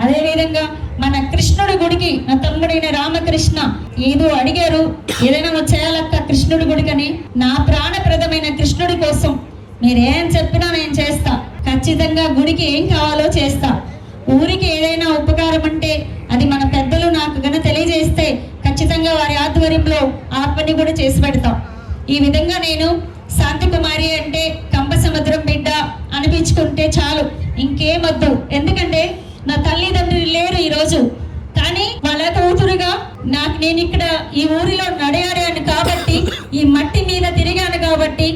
అదే విధంగా మన కృష్ణుడి గుడికి నా తమ్ముడైన రామకృష్ణ ఏదో అడిగారు, ఏదైనా చేయాలక్క కృష్ణుడి గుడికని. నా ప్రాణప్రదమైన కృష్ణుడి కోసం మీరేం చెప్పినా నేను చేస్తా. ఖచ్చితంగా గుడికి ఏం కావాలో చేస్తా. ఊరికి ఏదైనా ఉపకారం అంటే అది మన పెద్దలు నాకు గన తెలియజేస్తే ఖచ్చితంగా వారి ఆధ్వర్యంలో ఆ పని కూడా చేసి పెడతాం. ఈ విధంగా నేను శాంతికుమారి అంటే కంపసముద్రం బిడ్డ అనిపించుకుంటే చాలు, ఇంకేమొద్దు. ఎందుకంటే నా తల్లిదండ్రులు లేరు ఈరోజు, కానీ వాళ్ళ కూతురుగా నేను ఇక్కడ ఈ ఊరిలో నడయాడాను కాబట్టి, ఈ మట్టి మీద తిరిగాను కాబట్టి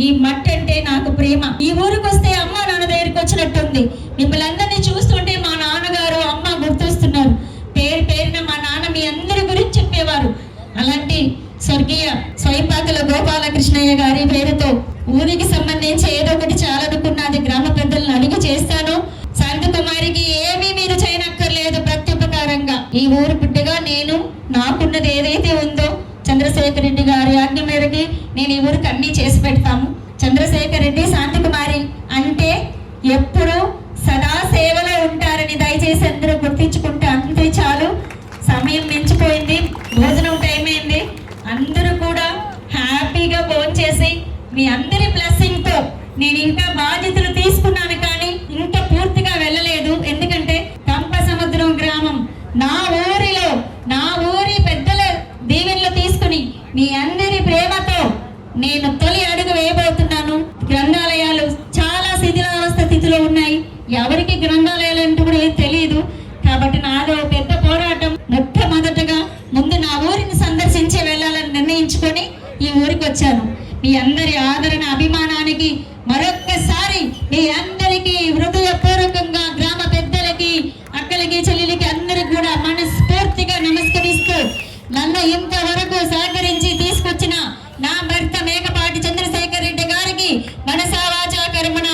ఈ మట్టి అంటే నాకు ప్రేమ. ఈ ఊరికి వస్తే అమ్మ నాన్న దగ్గరికి వచ్చినట్టుంది. మిమ్మల్ని అందరినీ చూస్తుంటే మా నాన్నగారు అమ్మ గుర్తొస్తున్నారు. పేరు పేరున మా నాన్న మీ అందరి గురించి చెప్పేవారు. అలాంటి స్వర్గీయ స్వయంపాకల గోపాలకృష్ణయ్య గారి పేరుతో ఊరికి సంబంధించి ఏదో ఒకటి చాలనుకున్నది గ్రామ పెద్దలను అడిగి చేస్తాను. శాంతకుమారికి ఏమీ మీరు చేయనక్కర్లేదు. ప్రత్యుపకారంగా ఈ ఊరు బిడ్డగా నేను నాకున్నది ఏదైతే ఉందో చంద్రశేఖర్ రెడ్డి గారి ఆజ్ఞ మేరకి నేను ఈ ఊరికి అన్ని చేసి పెడతాము. చంద్రశేఖర్ రెడ్డి శాంతకుమారి అంటే ఎప్పుడు సదా సేవలో ఉంటారని దయచేసి అందరూ గుర్తించుకుంటే అంతే చాలు. సమయం మించిపోయింది, భోజనం టైం అయింది. అందరూ కూడా హ్యాపీగా భోంచేసి మీ అందరి బ్లెస్సింగ్ తో నేను ఇంకా బాధ్యతలు తీసుకున్నాను, కానీ ఇంకా పూర్తిగా వెళ్ళలేదు. ఎందుకంటే కంపసముద్రం గ్రామం నా ఊరిలో నా ఊరి పెద్దల దీవెనలు తీసుకుని మీ అందరి ప్రేమతో నేను తొలి అడుగు వేయబోతున్నాను. గ్రంథాలయాలు చాలా శిథిలావస్థ స్థితిలో ఉన్నాయి. ఎవరికి గ్రంథాలయాలు అంటూ కూడా తెలియదు. కాబట్టి నాదో పెద్ద పోరాటం. మొట్టమొదటగా ముందు నా ఊరిని సందర్శించి వెళ్ళాలని నిర్ణయించుకొని ఈ ఊరికి వచ్చాను. మీ అందరి ఆదరణ అభిమానానికి మరొక్కసారి మీ అందరికీ హృదయపూర్వకంగా గ్రామ పెద్దలకి అక్కలకి చెల్లెలకి అందరికి కూడా మనస్ఫూర్తిగా నమస్కరిస్తూ నన్ను ఇంతవరకు సహకరించి తీసుకొచ్చిన నా భర్త మేకపాటి చంద్రశేఖర్ రెడ్డి గారికి మనసా వాచా కర్మణ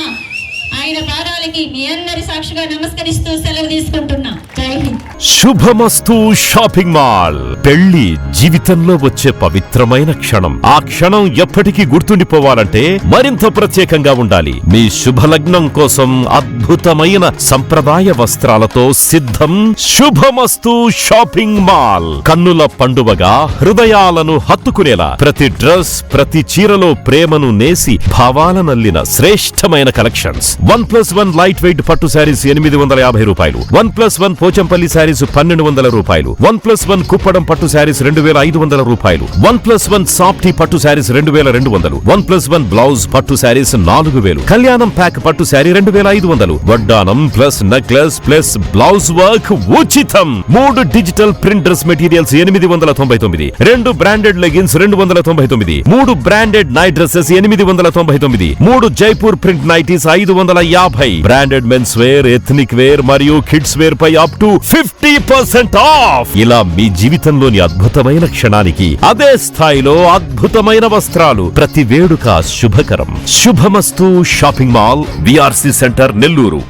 ఆయన పాదాలకి మీ అందరి సాక్షిగా నమస్కరిస్తూ సెలవు తీసుకుంటున్నా. జై హింద్. శుభమస్తు షాపింగ్ మాల్. పెళ్లి జీవితంలో వచ్చే పవిత్రమైన క్షణం. ఆ క్షణం ఎప్పటికీ గుర్తుండిపోవాలంటే మరింత ప్రత్యేకంగా ఉండాలి. మీ శుభలగ్నం కోసం అద్భుతమైన సంప్రదాయ వస్త్రాలతో సిద్ధం శుభమస్తు షాపింగ్ మాల్. కన్నుల పండువగా హృదయాలను హత్తుకునేలా ప్రతి డ్రెస్ ప్రతి చీరలో ప్రేమను నేసి భావాలనల్లిన శ్రేష్టమైన కలెక్షన్స్. 1+1 లైట్ వెయిట్ పట్టు శారీస్ 850 రూపాయలు, 1+1 పోచంపల్లి శారీస్ 1200 రూపాయలు, 1+1 కుప్పడం పట్టు శారీస్ 2500 రూపాయలు, 1+1 సాఫ్టీ పట్టు శారీస్ 2200, 1+1 బ్లౌజ్ పట్టు శారీస్ 4000, కళ్యాణం ప్యాక్ పట్టు శారీ 2500, వడ్డానం plus necklace plus blouse work ఉచితం. 3 digital print dress materials 899, 2 branded leggings 299, 3 branded night dresses 899, 3 Jaipur print nighties 550, branded men's wear ethnic wear మరియు కిడ్స్ వేర్ పై అప్ టు 50% ఆఫ్. ఇలా మీ జీవితంలోని అద్భుతమైన క్షణానికి అదే స్థాయిలో అద్భుతమైన వస్త్రాలు. ప్రతి వేడుక శుభకరం. శుభమస్తు shopping mall, VRC centre, Nellore.